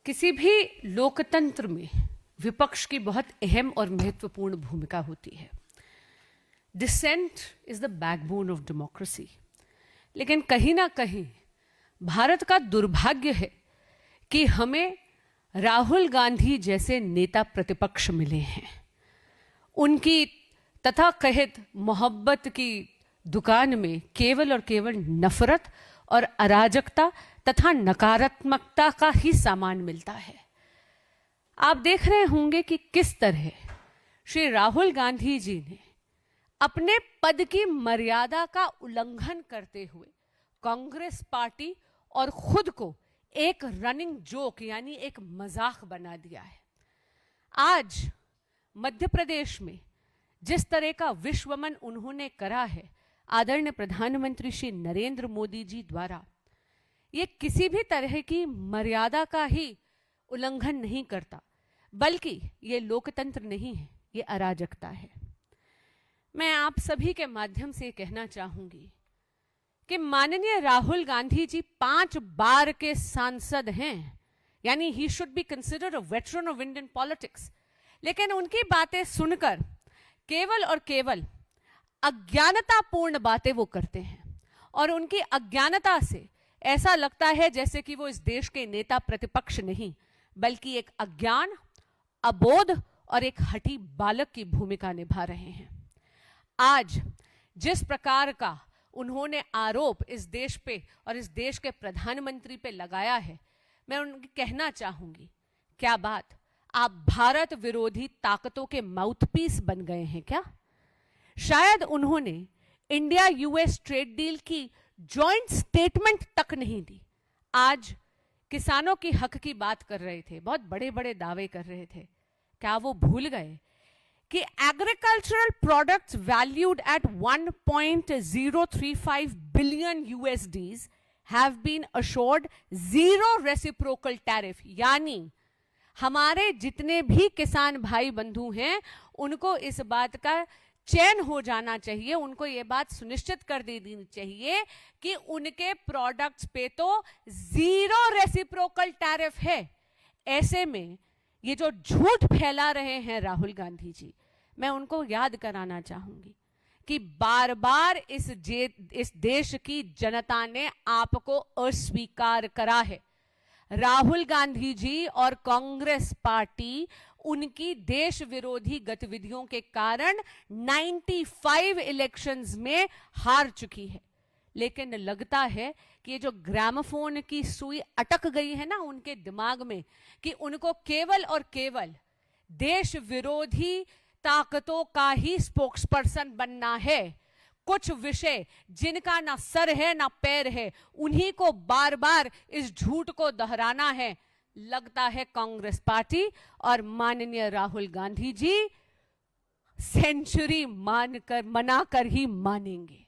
किसी भी लोकतंत्र में विपक्ष की बहुत अहम और महत्वपूर्ण भूमिका होती है। Dissent is the backbone of democracy. लेकिन कहीं ना कहीं भारत का दुर्भाग्य है कि हमें राहुल गांधी जैसे नेता प्रतिपक्ष मिले हैं। उनकी तथाकथित मोहब्बत की दुकान में केवल और केवल नफरत और अराजकता तथा नकारात्मकता का ही सामान मिलता है। आप देख रहे होंगे कि किस तरह श्री राहुल गांधी जी ने अपने पद की मर्यादा का उल्लंघन करते हुए कांग्रेस पार्टी और खुद को एक रनिंग जोक यानी एक मजाक बना दिया है। आज मध्य प्रदेश में जिस तरह का विश्वमन उन्होंने करा है आदरणीय प्रधानमंत्री श्री नरेंद्र मोदी जी द्वारा, ये किसी भी तरह की मर्यादा का ही उल्लंघन नहीं करता, बल्कि ये लोकतंत्र नहीं है, ये अराजकता है। मैं आप सभी के माध्यम से कहना चाहूंगी कि माननीय राहुल गांधी जी 5 बार के सांसद हैं, यानी he should be considered a veteran of Indian politics. लेकिन उनकी बातें सुनकर केवल और केवल अज्ञानतापूर्ण बातें वो करते हैं और उनकी अज्ञानता से ऐसा लगता है जैसे कि वो इस देश के नेता प्रतिपक्ष नहीं, बल्कि एक अज्ञान, अबोध और एक हठी बालक की भूमिका निभा रहे हैं। आज जिस प्रकार का उन्होंने आरोप इस देश पे और इस देश के प्रधानमंत्री पे लगाया है, मैं उनकी कहना चाहूंगी, क्या बात आप भारत विरोधी ताकतों के माउथपीस बन गए हैं क्या? शायद उन्होंने इंडिया यूएस ट्रेड डील की जॉइंट स्टेटमेंट तक नहीं दी। आज किसानों की हक की बात कर रहे थे, बहुत बड़े बड़े दावे कर रहे थे। क्या वो भूल गए कि agricultural products valued at 1.035 billion USDs have been assured zero reciprocal tariff, यानी हमारे जितने भी किसान भाई बंधु हैं उनको इस बात का चैन हो जाना चाहिए, उनको ये बात सुनिश्चित कर देनी चाहिए कि उनके प्रोडक्ट्स पे तो जीरो रेसिप्रोकल टैरिफ है। ऐसे में ये जो झूठ फैला रहे हैं राहुल गांधी जी, मैं उनको याद कराना चाहूंगी कि बार बार इस देश की जनता ने आपको अस्वीकार करा है। राहुल गांधी जी और कांग्रेस पार्टी उनकी देश विरोधी गतिविधियों के कारण 95 इलेक्शंस में हार चुकी है। लेकिन लगता है कि ये जो ग्रामोफोन की सुई अटक गई है ना उनके दिमाग में, कि उनको केवल और केवल देश विरोधी ताकतों का ही स्पोक्सपर्सन बनना है। कुछ विषय जिनका ना सर है ना पैर है, उन्हीं को बार बार इस झूठ को दोहराना है। लगता है कांग्रेस पार्टी और माननीय राहुल गांधी जी सेंचुरी मनाकर ही मानेंगे।